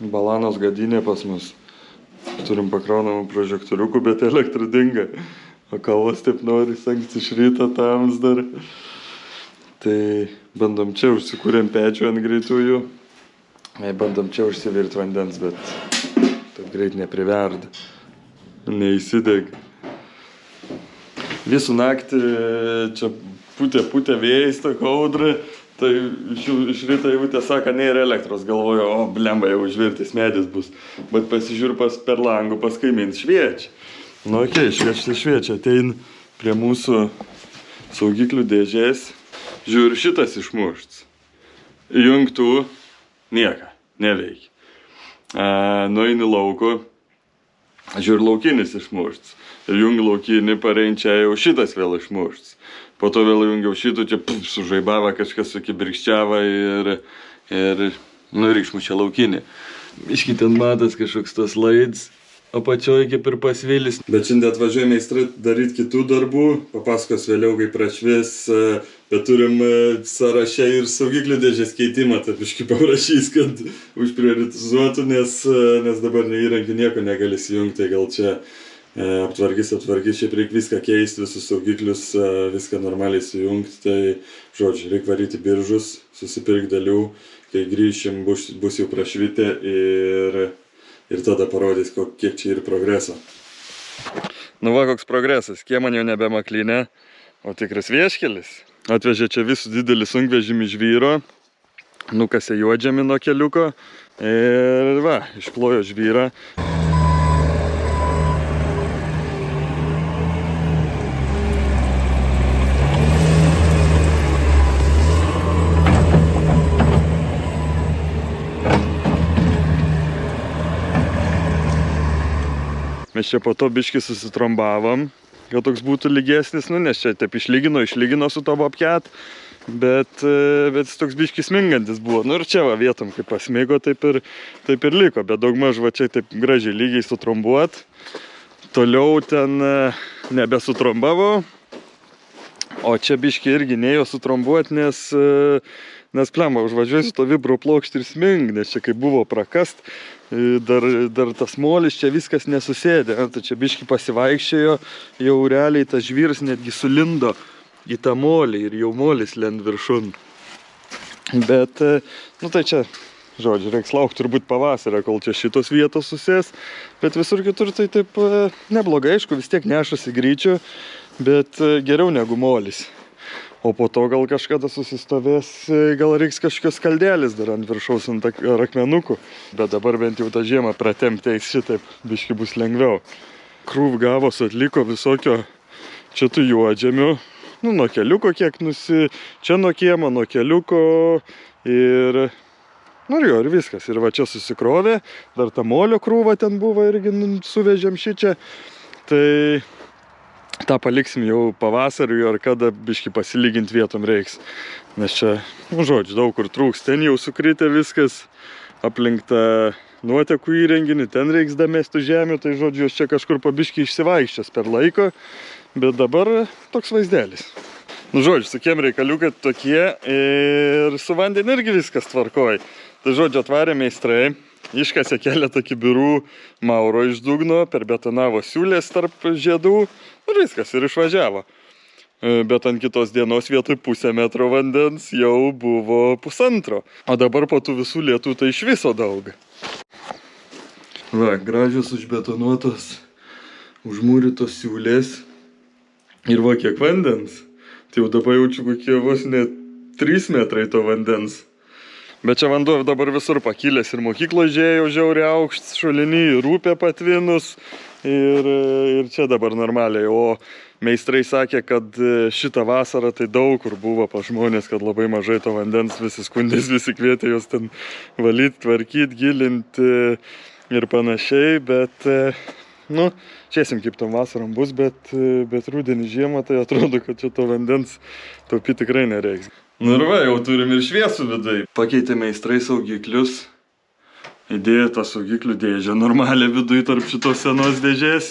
Balanos gadinė pas mus. Turim pakraunamą prožektoriukų, bet elektra dinga. O kavos taip nori sankti iš ryto tams dar. Tai bandom čia užsikūrėm pečių ant greitųjų. Bandom čia užsivirti vandens, bet taip greit nepriverda. Neįsideg. Visų naktį čia putė vėjas tą kaudrą. Tai iš ryto jautė sako, nėra elektros, galvoju, o blemba, jau užvirtis medis bus. Bet pasižiūrė per langų, pas kaimynus šviečia. Nu, okei, šviečia, atein prie mūsų saugiklių dėžės. Žiūri, šitas išmušts. Jungtų nieka, neveikia. Nueini lauko, žiūri, laukinis išmušts. Ir jungi laukinį, pareinčia jau šitas vėl išmušts. Po to vėl jungiau šitų, čia sužaibavo, kažkas sukibirkščiavo ir išmušė laukinį. Iški ten matas kažkoks tas laids, apačioje kaip ir pasvilis. Bet šiandien atvažiuoja meistrai daryti kitų darbų, papasakos vėliau, kaip prašvis, bet turim sąraše ir saugiklių dėžės keitimą, taip iški paprašys, kad užprioritizuotų, nes dabar neįrankių nieko negali įjungti, gal čia aptvarkys, šiaip reikia viską keisti, visus saugiklius, viską normaliai sujungti, tai, žodžiu, reikia varyti biržus, susipirkti dalių, kai grįšim, bus jau prašvitę ir tada parodys, kiek čia yra progreso. Nu va, koks progresas, kieman jau nebe maklinė, o tikras vieškelis. Atvežė čia visų didelį sunkvežimį žvyro, nukasė juodžemį nuo keliuko ir va, išplojo žvyrą. Mes čia po to biškį susitrombavom, kad toks būtų lygesnis, nes čia taip išlygino su to bobcat, bet jis toks biškį smingantis buvo. Nu ir čia va vietom, kaip pasmigo, taip ir liko, bet daugmaž va čia taip gražiai lygiai sutrombuot. Toliau ten nebesutrombavo, o čia biškį irgi neėjo sutrombuot, nes plemba, užvažiuosi to vibro plokštį ir sming, nes čia kaip buvo prakast, dar tas molis čia viskas nesusėdė, tai čia biškį pasivaikščiojo, jau realiai tas žvyras netgi sulindo į tą molį ir jau molis lend viršun. Bet, tai čia, žodžiu, reiks laukti turbūt pavasario, kol čia šitos vietos susės, bet visur kitur tai taip neblogai, aišku, vis tiek nešasi greičiu, bet geriau negu molis. O po to gal kažkada susistovės, gal reiks kažkokios skaldelis dar ant viršaus ant akmenukų. Bet dabar bent jau tą žiemą pratempteis šitaip, biški bus lengviau. Krūv gavos atliko visokio čia tų juodžemių, nuo keliuko kiek čia nuo kiemo, nuo keliuko ir ir viskas. Ir va čia susikrovė, dar ta molio krūva ten buvo irgi suvežėm šičia. Tai tą paliksim jau pavasariui ar kada biški pasilyginti vietom reiks. Nes čia, žodžiu, daug kur trūks. Ten jau sukritę viskas, aplink tą nuotekų įrenginį, ten reiks damestų žemių, tai žodžiu, jos čia kažkur pabiški išsivaikščias per laiko, bet dabar toks vaizdelis. Žodžiu, tokiem reikaliukai tokie ir su vandeniu irgi viskas tvarkoj. Tai žodžiu, atvarė meistrai. Iškasė keletą kibirų mauro iš dugno, perbetonavo siūlės tarp žiedų ir viskas, ir išvažiavo. Bet ant kitos dienos vietoj 0,5 metro vandens jau buvo 1,5. O dabar po tų visų lietų tai iš viso daug. Va, gražios užbetonuotos, užmūrytos siūlės. Ir va, kiek vandens. Tai jau dabar jaučiu kokie vos ne 3 metrai to vandens. Bet čia vanduo dabar visur pakilęs ir mokyklo žėjo žiauriai aukšt šulinį, ir upė patvinus ir čia dabar normaliai. O meistrai sakė, kad šitą vasarą tai daug kur buvo pas žmonės, kad labai mažai to vandens, visi skundės, visi kvietė jos ten valyti, tvarkyti, gilinti ir panašiai, bet čiesim kaip tom vasarom bus, bet rudenį žiemą tai atrodo, kad čia to vandens taupyti tikrai nereiks. Nu ir va, jau turim ir šviesų vidai. Pakeitė meistrai saugiklius, įdėjo tą saugiklių dėžę normalią vidui tarp šitos senos dėžės.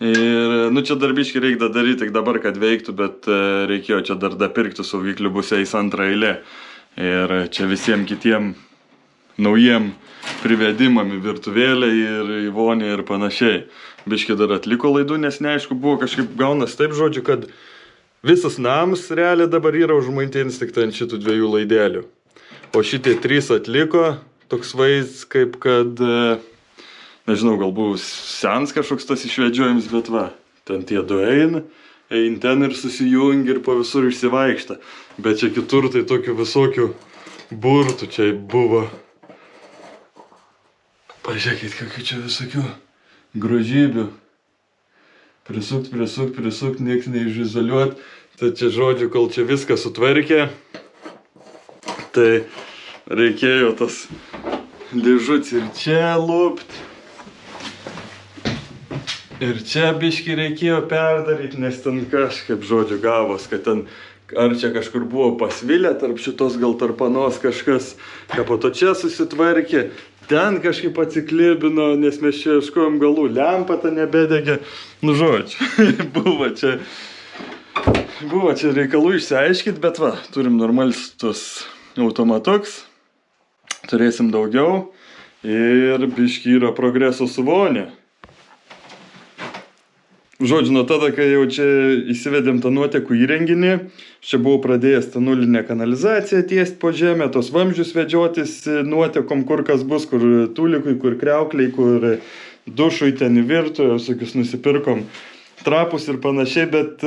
Ir, čia darbiškai reikia daryti tik dabar, kad veiktų, bet reikėjo čia dar dapirkti saugiklių, bus eis antrą eilę. Ir čia visiems kitiem naujiem privedimam į virtuvėlę ir į vonę ir panašiai. Biški dar atliko laidų, nes neaišku buvo kažkaip gaunas taip žodžiu, kad visas namas realiai dabar yra užmaitins tik ant šitų 2 laidelių. O šitie 3 atliko, toks vaizdas kaip kad, nežinau, gal buvo sens kažkoks tas išvedžiojimas, bet va, ten tie 2 eina ten ir susijungi ir po visur išsivaikšta. Bet čia kitur tai tokių visokių burtų čia buvo. Pažiūrėkit, kokių čia visokių grožybių. Prisukt, nieks neišizoliuot. Tai čia žodžiu, kol čia viską sutvarkė, tai reikėjo tas dėžuts ir čia lupt. Ir čia biškį reikėjo perdaryti, nes ten kažkaip žodžiu gavos, kad ten ar čia kažkur buvo pasvilę tarp šitos gal tarpanos kažkas, ką po to čia susitvarkė, ten kažkaip atsiklibino, nes mes čia ieškojom galų, lempa ta nebedegė, nu žodžiu, buvo čia reikalų išsiaiškit, bet va, turim normalius tos automatoks, turėsim daugiau ir biškį yra progreso su vonė. Žodžiu, nuo tada, kai jau čia įsivedėm tą nuotekų įrenginį, čia buvau pradėjęs tą nulinę kanalizaciją tiesti po žemę, tos vamzdžius vedžiotis nuotekom, kur kas bus, kur tūlikui, kur kriaukliai, kur dušui ten į virtuvę, visokius nusipirkom trapus ir panašiai, bet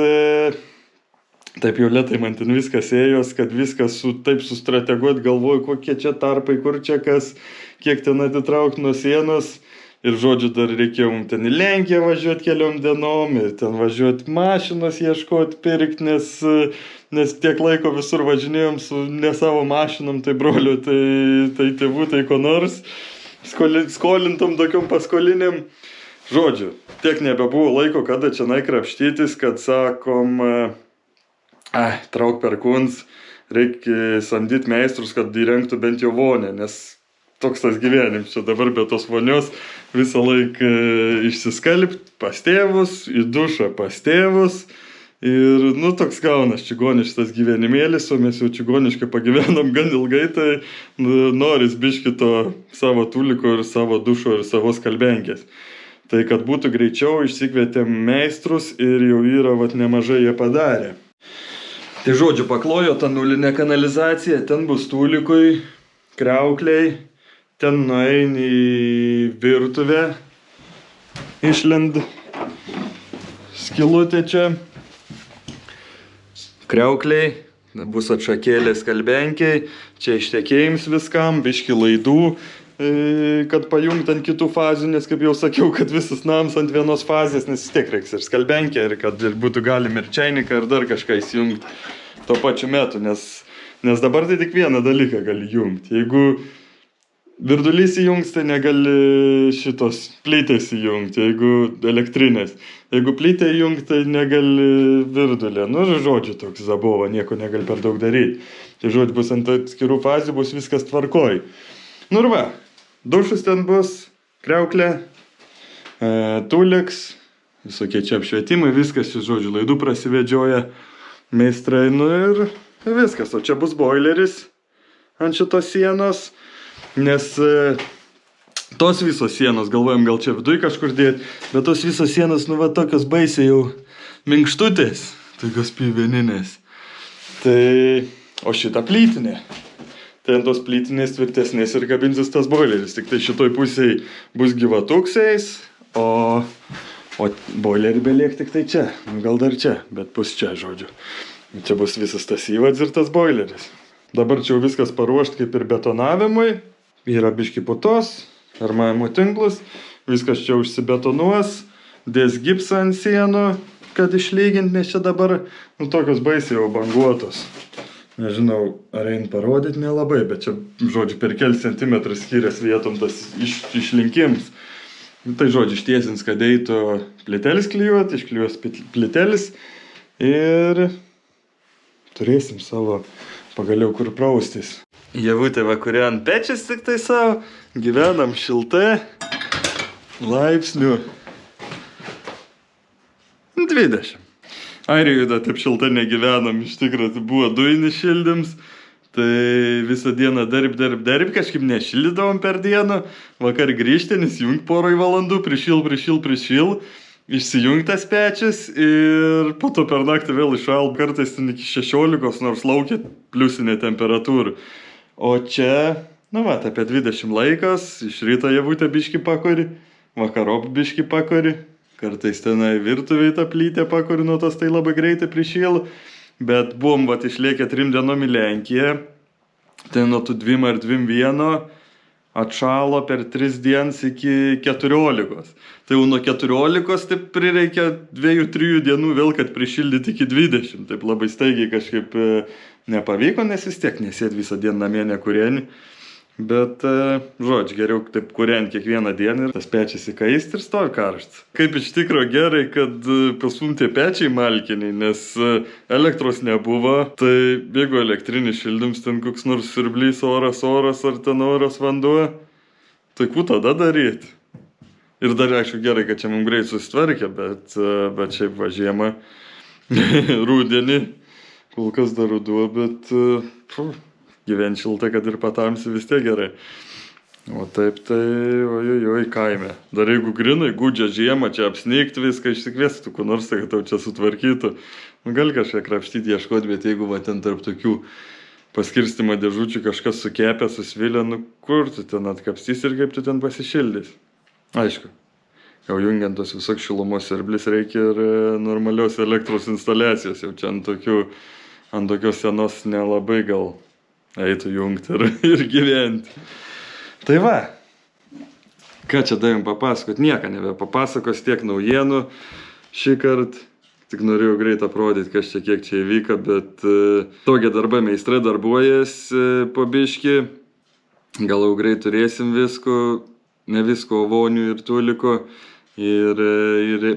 taip jau lėtai man ten viskas ėjos, kad viskas taip sustrateguot, galvoju, kokie čia tarpai, kur čia kas, kiek ten atitraukti nuo sienos. Ir žodžiu, dar reikėjo mums ten į Lenkiją važiuoti keliom dienom, ir ten važiuoti mašinos ieškoti, pirkti, nes tiek laiko visur važinėjom su ne savo mašinom, tai broliu, tai tėvų, tai ko nors, skolintom tokiom paskolinėm. Žodžiu, tiek nebebuvo laiko, kada čia krapštytis, kad sakom, trauk per kuns, reikia samdyti meistrus, kad įrengtų bent jau vonę, nes toks tas gyvenims, čia dabar be tos vonios visą laiką išsiskalbt pas tėvus, į dušą pas tėvus ir, nu, toks gaunas čigoniškas gyvenimėlis, o mes jau čigoniškai pagyvenom gan ilgai, tai noris biški to savo tūliko ir savo dušo ir savo skalbenkės. Tai kad būtų greičiau, išsikvietėm meistrus ir jau yra nemažai jie padarė. Tai žodžiu, paklojo tą nulinę kanalizaciją, ten bus tūlikui, kriaukliai, ten nueini į virtuvę, išlend skylutė čia, kriaukliai, bus atšakėlės skalbenkiai, čia ištekėjims viskam, biški laidų, kad pajungt ant kitų fazių, nes kaip jau sakiau, kad visas nams ant vienos fazės, nes vis tiek reiks ir skalbenkę, ir kad būtų galim ir čainiką, ir dar kažką įsijungti tuo pačiu metu, nes dabar tai tik vieną dalyką gali jungti. Jeigu virdulys įjungs, tai negali šitos plytės įjungti, jeigu elektrinės. Jeigu plytė įjungs, tai negali virdulė. Nu, žodžiu, toks zabova, nieko negali per daug daryti. Tai žodžiu, bus ant atskirų fazių, bus viskas tvarkoj. Nu ir va, dušus ten bus, kriauklė, tūliks, visokie čia apšvietimai, viskas, čia žodžiu, laidų prasivedžioja meistrai, nu ir viskas. O čia bus boileris ant šitos sienos. Nes tos visos sienos, galvojam, gal čia viduj kažkur dėti, bet tos visos sienos, nu va, tokios baisiai jau minkštutės, tokios pieveninės. Tai, o šita plytinė, tai ant tos plytinės tvirtesnės ir kabinsis tas boileris, tik tai šitoj pusėj bus gyvatuksiais, o boilerį beliek tik tai čia, nu gal dar čia, bet bus čia, žodžiu. Čia bus visas tas įvads ir tas boileris. Dabar čia jau viskas paruošt kaip ir betonavimui. Yra biški putos, armavimo tinklas, viskas čia užsibetonuos, dės gipsą ant sienų, kad išlygint, nes čia dabar, nu, tokios baisiai jau banguotos. Nežinau, ar eina parodyti, nelabai, bet čia, žodžiu, per kelius centimetrus skirias vietom tas išlinkims. Tai, žodžiu, ištiesins, kad eitų plytelis klijuot, išklijuos plytelis ir turėsim savo pagaliau kur praustis. Javutė va, kurie ant pečiais tik tai savo, gyvenam šiltai, laipsnių 20. Airijoje taip šiltai negyvenom, iš tikrųjų, tai buvo dujinis šildymas, Tai visą dieną darb, kažkaip nešildydavom per dieną, vakar grįžti, nesijung poroj valandų, prišil, išsijungtas pečius ir po to per naktį vėl iššal, kartais ten iki 16, nors laukia pliusinė temperatūra. O čia, apie 20 laikas, iš ryto javutę biški pakori, vakarop biški pakori, kartais tenai virtuviai tą plytę pakori, nuo tos tai labai greitai prišil. Bet buvom išlėkę 3 dienom į Lenkiją, tai nuo tų 2 ar 2,1 atšalo per 3 dienas iki 14. Tai jau nuo 14 taip prireikia 2-3 dienų vėl, kad prišildyti iki 20. Taip labai staigiai kažkaip nepavyko, nes vis tiek nesėd visą dieną namie nekūreni. Bet, žodžiu, geriau taip kūrent kiekvieną dieną ir tas pečias įkaist ir stovi karštas. Kaip iš tikro gerai, kad pas mum tie pečiai malkiniai, nes elektros nebuvo, tai jeigu elektrinis šildymas, ten koks nors siurblys oras ar ten oras vanduo, tai ku tada daryti. Ir dar aišku gerai, kad čia mums greit susitvarkė, bet šiaip va žiemą, rudenį, kol kas dar ruduo, bet gyventi šilta, kad ir patamsi vis tiek gerai. O taip tai, ojojoj, kaime. Dar jeigu grinai, gudžia žiemą, čia apsnigti viską, išsikviestų, kur nors, kad tau čia sutvarkytų. Gal kažką krapštyti, ieškoti, bet jeigu ten tarp tokių paskirstimo dėžučių kažkas sukepė, susvilė, kur tu ten atkapstys ir kaip tu ten pasišildys. Aišku, jau jungiant tos visoks šilumos siurblis reikia ir normalios elektros instaliacijos, jau čia ant tokios senos nelabai gal eitų jungti ir gyventi. Tai va, ką čia davim papasakot? Nieką nebepapasakos, tiek naujienų šį kartą. Tik norėjau greit aprodyti, kas čia kiek čia įvyko, bet tokie darbai meistrai darbuojasi po biškį. Gal jau greit turėsim visko, ne visko, vonių ir tuliko. Ir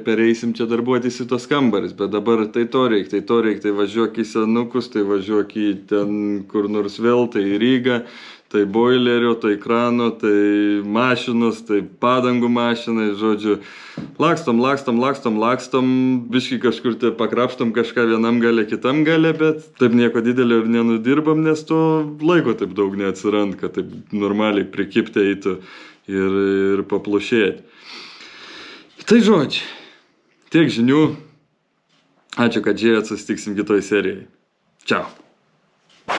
pereisim čia darbuotis į tos kambaris, bet dabar tai to reik, tai važiuok į senukus, tai važiuok į ten kur nors vėl, tai į Rygą, tai boilerio, tai krano, tai mašinos, tai padangų mašinai, žodžiu, lakstom, biškai kažkur tai pakrapštom kažką vienam gale, kitam gale, bet taip nieko didelio ir nenudirbam, nes to laiko taip daug neatsirand, kad taip normaliai prikipti eitų ir paplušėti. Tai žodžiu, tiek žinių. Ačiū, kad žiūrėjot, susitiksim kitoj serijai. Čiau.